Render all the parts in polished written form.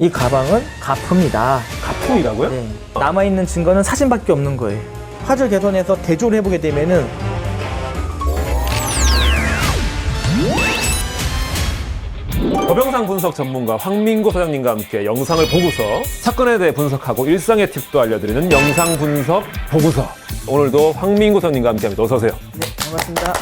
이 가방은 가품이다. 가품이라고요? 네. 남아있는 증거는 사진밖에 없는 거예요. 화질 개선해서 대조를 해보게 되면은 법영상 분석 전문가 황민구 소장님과 함께 영상을 보고서 사건에 대해 분석하고 일상의 팁도 알려드리는 영상 분석 보고서. 오늘도 황민구 소장님과 함께합니다. 어서 오세요. 네, 반갑습니다.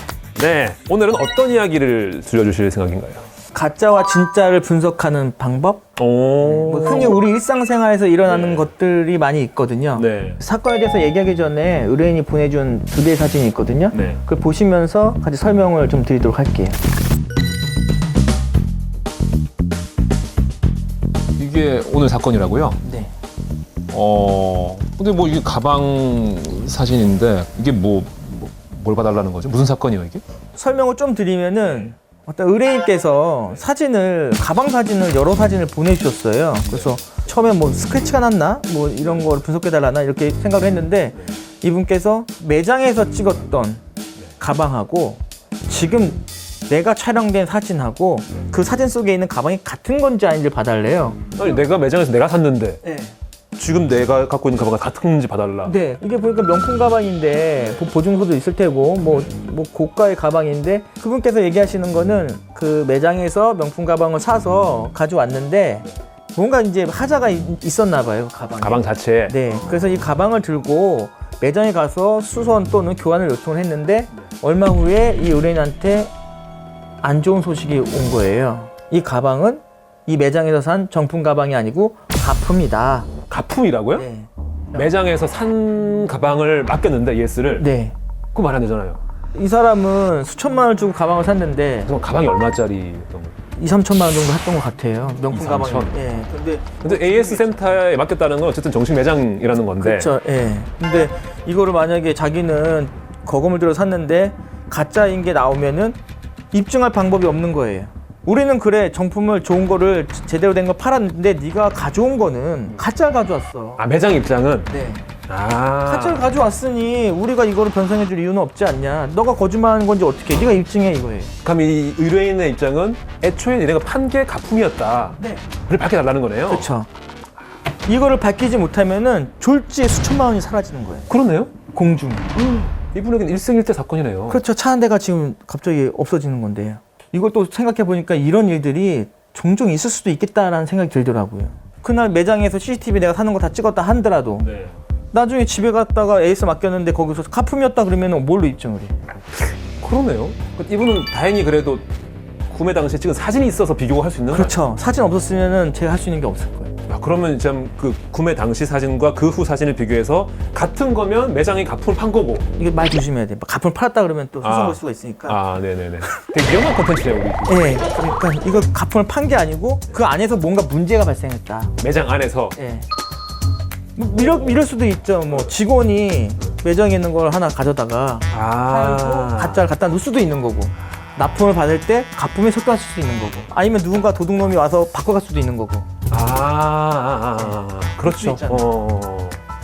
네, 오늘은 어떤 이야기를 들려주실 생각인가요? 가짜와 진짜를 분석하는 방법? 뭐 흔히 우리 일상생활에서 일어나는 것들이 많이 있거든요. 네. 사건에 대해서 얘기하기 전에 의뢰인이 보내준 2개의 사진이 있거든요. 네. 그걸 보시면서 같이 설명을 좀 드리도록 할게요. 이게 오늘 사건이라고요? 네. 근데 뭐 이게 가방 사진인데 이게 뭘 봐달라는 거죠? 무슨 사건이에요, 이게? 설명을 좀 드리면은 어떤 의뢰인께서 가방 사진을 여러 사진을 보내주셨어요. 그래서 처음에 뭐 스크래치가 났나? 뭐 이런 걸 분석해달라나? 이렇게 생각을 했는데 이분께서 매장에서 찍었던 가방하고 지금 내가 촬영된 사진하고 그 사진 속에 있는 가방이 같은 건지 아닌지를 봐달래요. 아니, 내가 매장에서 내가 샀는데 네. 지금 내가 갖고 있는 가방과 같은 건지 봐달라. 네, 이게 보니까 명품 가방인데 보증서도 있을 테고 뭐 고가의 가방인데 그분께서 얘기하시는 거는 그 매장에서 명품 가방을 사서 가져왔는데 뭔가 이제 하자가 있었나 봐요, 가방에. 가방 자체에. 네, 그래서 이 가방을 들고 매장에 가서 수선 또는 교환을 요청을 했는데 얼마 후에 이 의뢰인한테 안 좋은 소식이 온 거예요. 이 가방은 이 매장에서 산 정품 가방이 아니고 가품이다. 가품이라고요? 네. 매장에서 산 가방을 맡겼는데 예스를. 네. 그거 말 안 되잖아요. 이 사람은 수천만 원 주고 가방을 샀는데 그럼 가방이 얼마짜리였던 거예요? 2, 3천만 원 정도 했던 것 같아요. 명품 2, 가방이. 3천? 예. 근데 AS 센터에 맡겼다는 건 어쨌든 정식 매장이라는 건데. 그렇죠. 예. 근데 이거를 만약에 자기는 거금을 들여 샀는데 가짜인 게 나오면은 입증할 방법이 없는 거예요. 우리는 그래 정품을 좋은 거를 제대로 된 걸 팔았는데 네가 가져온 거는 가짜를 가져왔어. 아, 매장 입장은? 네. 아. 가짜를 가져왔으니 우리가 이거를 변상해 줄 이유는 없지 않냐. 너가 거짓말하는 건지 어떻게 해. 네가 입증해 이거예요. 그럼 이 의뢰인의 입장은 애초에 니네가 판 게 가품이었다. 네. 그걸 밝혀달라는 거네요. 그렇죠. 이거를 밝히지 못하면은 졸지에 수천만 원이 사라지는 거예요. 그러네요. 공중에. 이분에게는 일생일대 사건이네요. 그렇죠. 차 한 대가 지금 갑자기 없어지는 건데요. 이걸 또 생각해 보니까 이런 일들이 종종 있을 수도 있겠다라는 생각이 들더라고요. 그날 매장에서 CCTV 내가 사는 거 다 찍었다 하더라도 네. 나중에 집에 갔다가 AS 맡겼는데 거기서 가품이었다 그러면 뭘로 입증을 해? 그러네요. 이분은 다행히 그래도 구매 당시에 찍은 사진이 있어서 비교할 수 있는 거예요. 그렇죠. 사진 없었으면은 제가 할 수 있는 게 없을 거예요. 아, 그러면 참 그 구매 당시 사진과 그 후 사진을 비교해서 같은 거면 매장이 가품을 판 거고. 이게 많이 조심해야 돼. 가품을 팔았다 그러면 또 소송 아. 걸 수가 있으니까. 아, 네네네. 되게 위험한 컨텐츠네요, 우리. 예. 그러니까 이거 가품을 판 게 아니고 그 안에서 뭔가 문제가 발생했다. 매장 안에서. 예. 뭐 이럴 수도 있죠. 뭐 직원이 매장에 있는 걸 하나 가져다가 팔고 가짜를 갖다 놓을 수도 있는 거고 납품을 받을 때 가품에 속도할 수도 있는 거고 아니면 누군가 도둑놈이 와서 바꿔갈 수도 있는 거고. 그렇죠.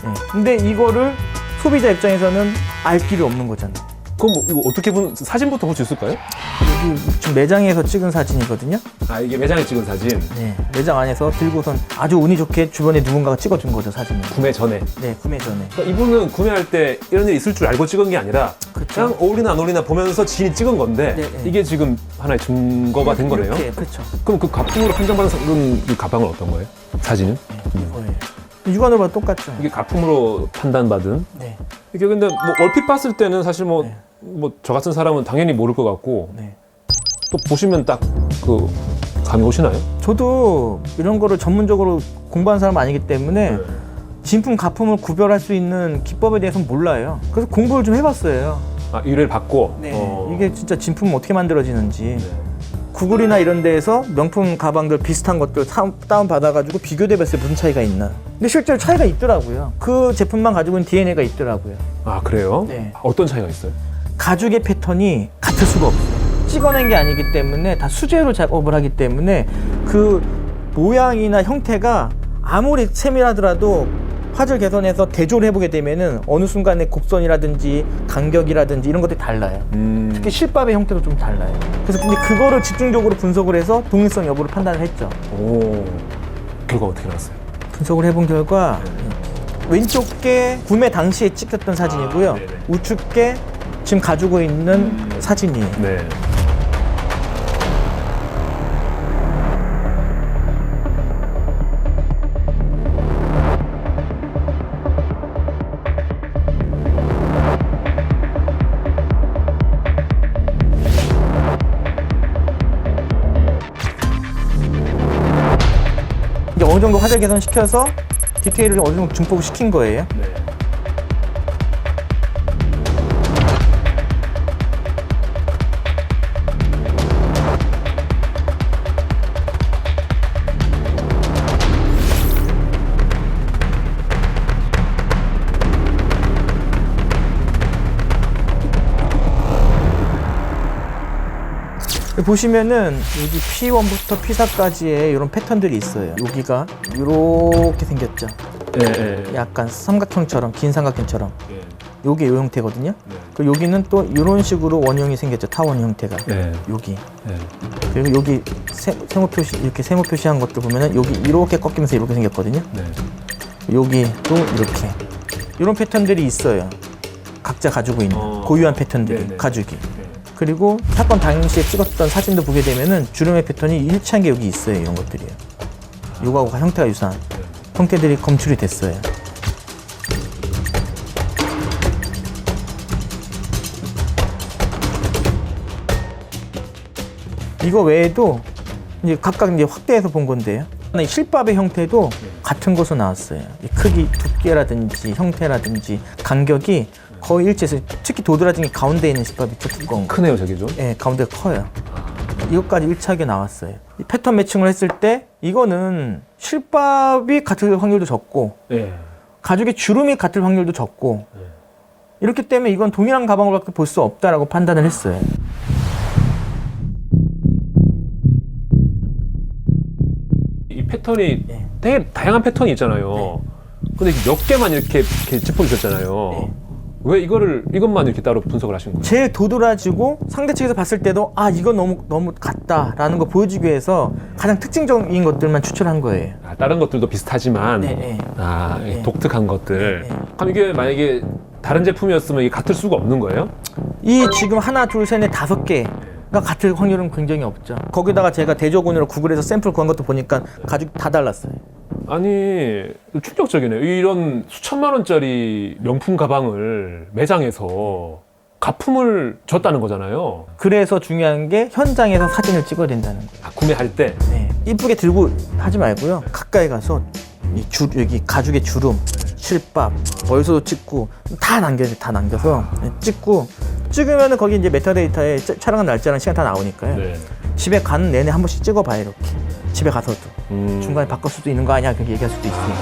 예. 근데 이거를 소비자 입장에서는 알 길이 없는 거잖아요. 그럼 뭐 이거 어떻게 보면 사진부터 볼 수 있을까요? 여기 지금 매장에서 찍은 사진이거든요. 아, 이게 매장에 찍은 사진. 네. 매장 안에서 들고선 아주 운이 좋게 주변에 누군가가 찍어준 거죠, 사진을. 구매 전에. 네, 구매 전에. 그러니까 이분은 구매할 때 이런 일이 있을 줄 알고 찍은 게 아니라 그쵸. 그냥 어울리나 안 어울리나 보면서 지인이 찍은 건데 네, 네. 이게 지금 하나의 증거가 된 거네요. 이렇게, 그렇죠. 그럼 그 가품으로 판정받은 그 가방은 어떤 거예요? 사진은? 이거예요. 육안으로 봐도 똑같죠. 이게 가품으로 판단받은? 네. 이게 근데 뭐 얼핏 봤을 때는 사실 뭐 네. 저 같은 사람은 당연히 모를 것 같고 네. 또 보시면 딱 그 감이 오시나요? 저도 이런 거를 전문적으로 공부한 사람 아니기 때문에 진품, 가품을 구별할 수 있는 기법에 대해서는 몰라요. 그래서 공부를 좀 해봤어요. 아, 의뢰를 받고? 이게 진짜 진품은 어떻게 만들어지는지. 구글이나 이런 데에서 명품 가방들 비슷한 것들 다운 받아가지고 비교해봤어요. 무슨 차이가 있나. 근데 실제로 차이가 있더라고요. 그 제품만 가지고 있는 DNA가 있더라고요. 아, 그래요? 네. 어떤 차이가 있어요? 가죽의 패턴이 같을 수가 없어요. 찍어낸 게 아니기 때문에 다 수제로 작업을 하기 때문에 그 모양이나 형태가 아무리 세밀하더라도 화질 개선해서 대조를 해보게 되면은 어느 순간에 곡선이라든지 간격이라든지 이런 것들이 달라요. 특히 실밥의 형태도 좀 달라요. 그래서 근데 그거를 집중적으로 분석을 해서 동일성 여부를 판단을 했죠. 오. 결과 어떻게 나왔어요? 분석을 해본 결과 왼쪽 게 구매 당시에 찍혔던 사진이고요. 네네. 우측 게 지금 가지고 있는 사진이에요. 네. 이제 어느 정도 화질 개선시켜서 디테일을 어느 정도 증폭을 시킨 거예요. 네. 보시면은 여기 P1부터 P4까지의 이런 패턴들이 있어요. 여기가 이렇게 생겼죠. 네. 네. 약간 삼각형처럼, 긴 삼각형처럼. 네. 요게 이 형태거든요. 네. 그리고 여기는 또 이런 식으로 원형이 생겼죠. 타원 형태가. 네. 여기. 네. 그리고 여기 세모 표시, 이렇게 세모 표시한 것들 보면은 여기 이렇게 꺾이면서 이렇게 생겼거든요. 네. 여기도 이렇게. 이런 패턴들이 있어요. 각자 가지고 있는 고유한 패턴들이, 네네. 가죽이. 그리고 사건 당시에 찍었던 사진도 보게 되면은 주름의 패턴이 일치한 게 여기 있어요. 이런 것들이요. 요거하고 형태가 유사한 형태들이 검출이 됐어요. 이거 외에도 이제 각각 이제 확대해서 본 건데요. 이 실밥의 형태도 같은 것으로 나왔어요. 이 크기, 두께라든지 형태라든지 간격이 거의 일치해서, 특히 도드라진 게 가운데 있는 실밥이 더 두꺼운 거. 크네요, 저게 좀. 네, 가운데가 커요. 이것까지 일치하게 나왔어요. 이 패턴 매칭을 했을 때 이거는 실밥이 같을 확률도 적고 네. 가죽의 주름이 같을 확률도 적고 네. 이렇기 때문에 이건 동일한 가방으로밖에 볼 수 없다라고 판단을 했어요. 이 패턴이 네. 되게 다양한 패턴이 있잖아요. 근데 몇 개만 이렇게 짚어주셨잖아요. 네. 왜 이것만 이렇게 따로 분석을 하신 거예요? 제일 도드라지고 상대 측에서 봤을 때도 아 이건 너무 같다라는 거 보여주기 위해서 가장 특징적인 것들만 추출한 거예요. 아, 다른 것들도 비슷하지만 네. 이 독특한 것들. 네. 그럼 이게 만약에 다른 제품이었으면 이게 같을 수가 없는 거예요? 이 지금 하나, 둘, 셋, 넷, 5개가 같을 확률은 굉장히 없죠. 거기다가 제가 대조군으로 구글에서 샘플 구한 것도 보니까 가죽 다 달랐어요. 아니 충격적이네요. 이런 수천만 원짜리 명품 가방을 매장에서 가품을 줬다는 거잖아요. 그래서 중요한 게 현장에서 사진을 찍어야 된다는 거예요. 아, 구매할 때. 네. 이쁘게 들고 하지 말고요. 가까이 가서 여기 가죽의 주름, 실밥, 벌써도 찍고 다 남겨서 찍고 찍으면은 거기 이제 메타데이터에 촬영한 날짜랑 시간 다 나오니까요. 네. 집에 가는 내내 한 번씩 찍어봐요. 이렇게 집에 가서도 중간에 바꿀 수도 있는 거 아니야? 그렇게 얘기할 수도 있으니까.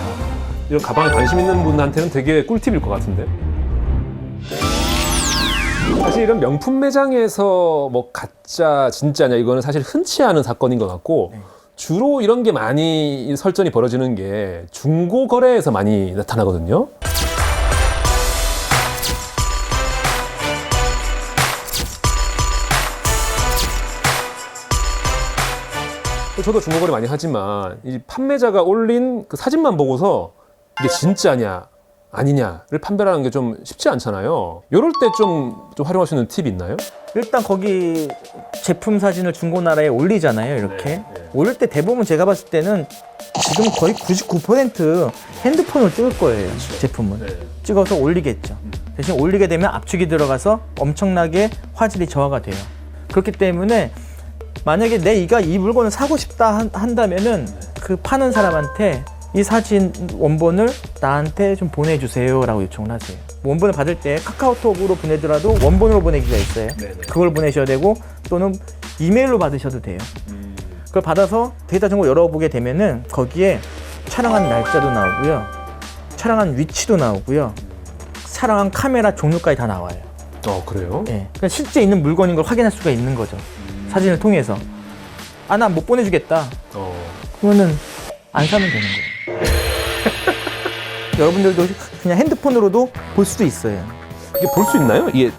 이런 가방에 관심 있는 분한테는 되게 꿀팁일 것 같은데. 사실 이런 명품 매장에서 뭐 가짜 진짜냐 이거는 사실 흔치 않은 사건인 것 같고 주로 이런 게 많이 설전이 벌어지는 게 중고 거래에서 많이 나타나거든요. 저도 중고 거래 많이 하지만 이 판매자가 올린 그 사진만 보고서 이게 진짜냐 아니냐를 판별하는 게 좀 쉽지 않잖아요. 이럴 때 좀 활용할 수 있는 팁이 있나요? 일단 거기 제품 사진을 중고나라에 올리잖아요. 이렇게 올릴 때 대부분 제가 봤을 때는 지금 거의 99% 핸드폰으로 찍을 거예요. 제품은 찍어서 올리겠죠. 대신 올리게 되면 압축이 들어가서 엄청나게 화질이 저하가 돼요. 그렇기 때문에 만약에 내가 이 물건을 사고 싶다 한다면은 그 파는 사람한테 이 사진 원본을 나한테 좀 보내주세요 라고 요청을 하세요. 원본을 받을 때 카카오톡으로 보내더라도 원본으로 보내기가 있어요. 그걸 보내셔야 되고 또는 이메일로 받으셔도 돼요. 그걸 받아서 데이터 정보 열어보게 되면은 거기에 촬영한 날짜도 나오고요, 촬영한 위치도 나오고요, 촬영한 카메라 종류까지 다 나와요. 그래요? 예. 그러니까 실제 있는 물건인 걸 확인할 수가 있는 거죠. 사진을 통해서. 아, 난 못 보내주겠다. 그러면은 안 사면 되는 거예요. 여러분들도 그냥 핸드폰으로도 볼 수도 있어요. 이게 볼 수 있나요? 이게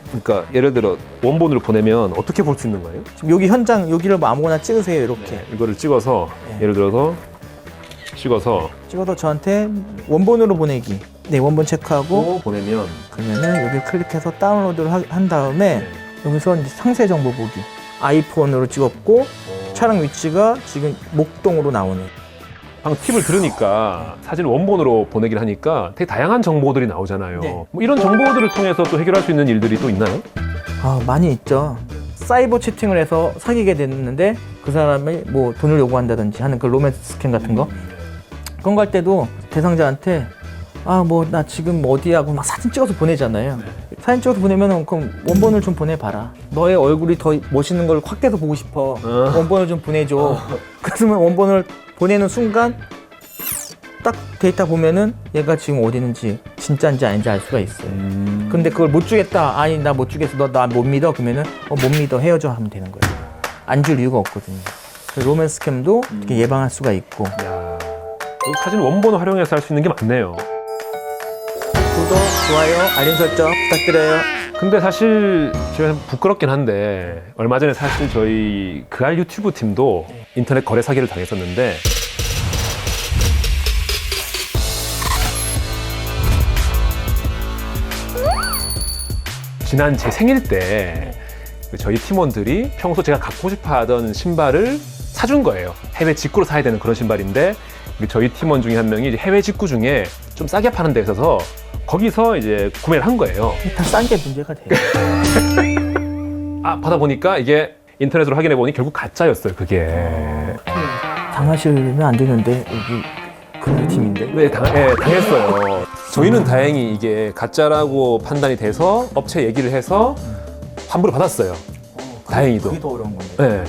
그러니까 예를 들어 원본으로 보내면 어떻게 볼 수 있는 거예요? 지금 여기 현장 여기를 뭐 아무거나 찍으세요. 이렇게. 이거를 찍어서 네. 예를 들어서 찍어서 저한테 원본으로 보내기. 네, 원본 체크하고 보내면 그러면은 여기 클릭해서 다운로드를 한 다음에 여기서 이제 상세 정보 보기. 아이폰으로 찍었고 촬영 위치가 지금 목동으로 나오네. 방금 팁을 들으니까 사진을 원본으로 보내기를 하니까 되게 다양한 정보들이 나오잖아요. 네. 뭐 이런 정보들을 통해서 또 해결할 수 있는 일들이 또 있나요? 많이 있죠. 사이버 채팅을 해서 사귀게 됐는데 그 사람이 뭐 돈을 요구한다든지 하는 그 로맨스 스캔 같은 거 그런 거 할 때도 대상자한테 뭐 나 지금 어디야 하고 막 사진 찍어서 보내잖아요. 사진 찍어서 보내면 그럼 원본을 좀 보내봐라. 너의 얼굴이 더 멋있는 걸 확 깨서 보고 싶어. 원본을 좀 보내줘. 그러면 원본을 보내는 순간 딱 데이터 보면은 얘가 지금 어디 있는지 진짜인지 아닌지 알 수가 있어요. 근데 그걸 못 주겠다. 아니 나 못 주겠어. 너 나 못 믿어. 그러면은 못 믿어. 헤어져 하면 되는 거예요. 안 줄 이유가 없거든요. 그래서 로맨스 스캠도 이렇게 예방할 수가 있고. 야, 사진 원본을 활용해서 할 수 있는 게 많네요. 구독, 좋아요, 알림 설정 부탁드려요. 근데 사실 제가 부끄럽긴 한데 얼마 전에 사실 저희 그알 유튜브 팀도 인터넷 거래 사기를 당했었는데 지난 제 생일 때 저희 팀원들이 평소 제가 갖고 싶어 하던 신발을 사준 거예요. 해외 직구로 사야 되는 그런 신발인데 저희 팀원 중에 한 명이 이제 해외 직구 중에 좀 싸게 파는 데 있어서 거기서 이제 구매를 한 거예요. 다 싼 게 문제가 돼요. 받아보니까 이게 인터넷으로 확인해 보니 결국 가짜였어요, 그게. 당하시면 안 되는데 여기 그 팀인데. 네, 당했어요. 저희는 다행히 이게 가짜라고 판단이 돼서 업체 얘기를 해서 환불을 받았어요. 다행히도. 그게 더 어려운 건데. 네,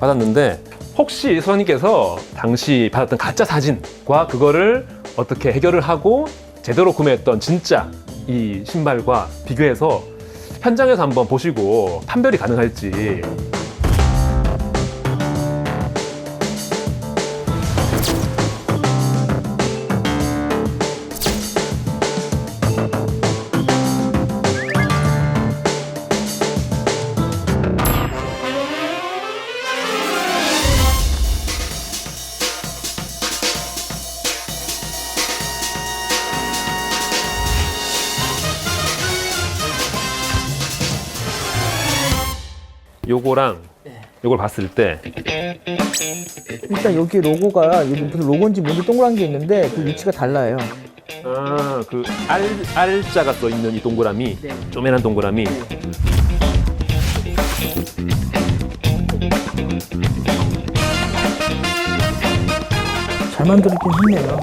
받았는데 혹시 소장님께서 당시 받았던 가짜 사진과 그거를 어떻게 해결을 하고 제대로 구매했던 진짜 이 신발과 비교해서 현장에서 한번 보시고 판별이 가능할지. 요거랑 요걸 봤을 때 일단 여기 로고가 여기 무슨 로고인지 뭔지 동그란 게 있는데 그 위치가 달라요. 그 R자가 써 있는 이 동그라미, 네. 쪼매난 동그라미. 잘 만들었긴 했네요.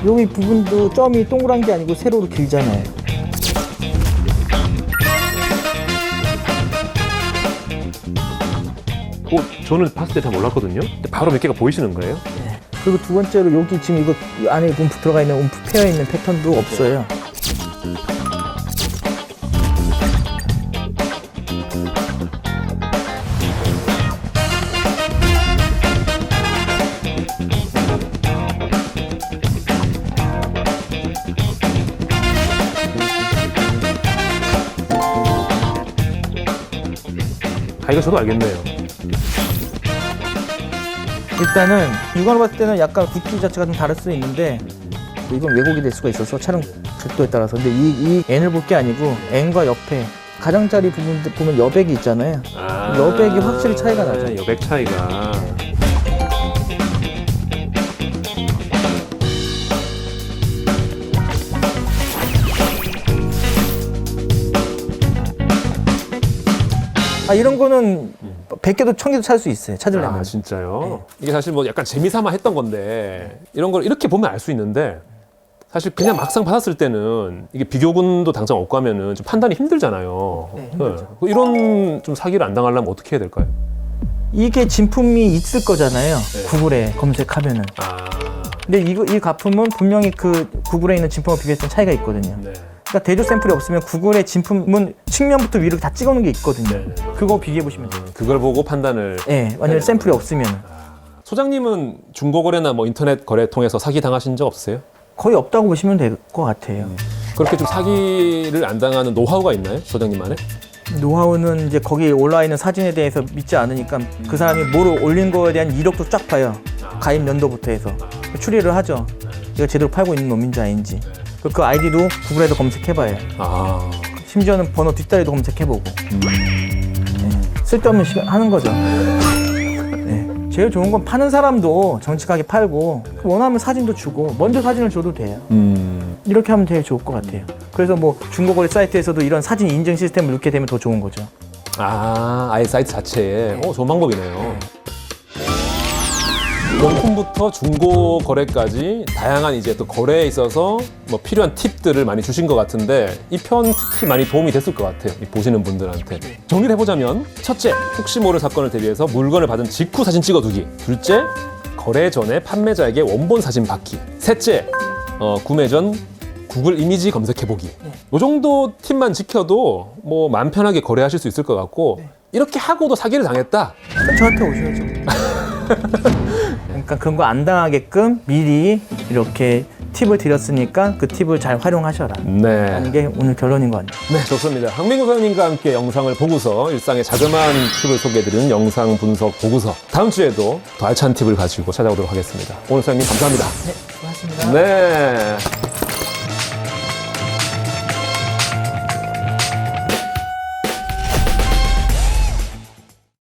여기 부분도 점이 동그란 게 아니고 세로로 길잖아요. 저는 봤을 때 잘 몰랐거든요. 근데 바로 몇 개가 보이시는 거예요? 그리고 두 번째로 여기 지금 이거 안에 움프 들어가 있는 움프 패여 있는 패턴도 없어요. 이거 저도 알겠네요. 일단은 육안으로 봤을 때는 약간 굵기 자체가 좀 다를 수 있는데 이건 왜곡이 될 수가 있어서 촬영 각도에 따라서. 근데 이 N을 볼 게 아니고 N과 옆에 가장자리 부분들 보면 여백이 있잖아요. 여백이 확실히 차이가 나죠. 여백 차이가. 이런 거는 100개도 1000개도 찾을 수 있어요. 찾으려면. 진짜요? 네. 이게 사실 뭐 약간 재미삼아 했던 건데 이런 걸 이렇게 보면 알 수 있는데 사실 그냥 막상 받았을 때는 이게 비교군도 당장 없고 하면은 좀 판단이 힘들잖아요. 네, 힘들죠. 이런 좀 사기를 안 당하려면 어떻게 해야 될까요? 이게 진품이 있을 거잖아요. 구글에 검색하면은. 근데 이 가품은 분명히 그 구글에 있는 진품과 비교했을 때 차이가 있거든요. 네. 그러니까 대조 샘플이 없으면 구글의 진품은 측면부터 위로 다 찍어놓은 게 있거든요. 네. 그거 비교해 보시면 돼요. 그걸 보고 판단을. 네, 완전 샘플이 없으면 소장님은 중고거래나 뭐 인터넷 거래 통해서 사기 당하신 적 없으세요? 거의 없다고 보시면 될 것 같아요. 그렇게 좀 사기를 안 당하는 노하우가 있나요? 소장님만의? 노하우는 이제 거기 올라와 있는 사진에 대해서 믿지 않으니까 그 사람이 뭘 올린 거에 대한 이력도 쫙 봐요. 가입 연도부터 해서 추리를 하죠. 이거 제대로 팔고 있는 놈인지 아닌지. 그 아이디도 구글에서 검색해봐요. 아, 심지어는 번호 뒷자리도 검색해보고. 쓸데없는 시간 하는 거죠. 네. 제일 좋은 건 파는 사람도 정직하게 팔고 원하면 사진도 주고 먼저 사진을 줘도 돼요. 이렇게 하면 되게 좋을 것 같아요. 그래서 뭐 중고거래 사이트에서도 이런 사진 인증 시스템을 넣게 되면 더 좋은 거죠. 아, 아예 사이트 자체에. 좋은 방법이네요. 명품부터 중고 거래까지 다양한 이제 또 거래에 있어서 뭐 필요한 팁들을 많이 주신 것 같은데 이 편 특히 많이 도움이 됐을 것 같아요. 이 보시는 분들한테. 정리를 해보자면 첫째, 혹시 모를 사건을 대비해서 물건을 받은 직후 사진 찍어두기. 둘째, 거래 전에 판매자에게 원본 사진 받기. 셋째, 구매 전 구글 이미지 검색해보기. 이 정도 팁만 지켜도 뭐 마음 편하게 거래하실 수 있을 것 같고 이렇게 하고도 사기를 당했다. 그럼 저한테 오셔야죠. 그러니까 그런 거 안 당하게끔 미리 이렇게 팁을 드렸으니까 그 팁을 잘 활용하셔라. 네. 하는 게 오늘 결론인 것 같네요. 네, 좋습니다. 황민구 소장님과 함께 영상을 보고서 일상의 자그마한 팁을 소개해드리는 영상 분석 보고서. 다음 주에도 더 알찬 팁을 가지고 찾아오도록 하겠습니다. 오늘 소장님 감사합니다. 네, 수고하셨습니다. 네.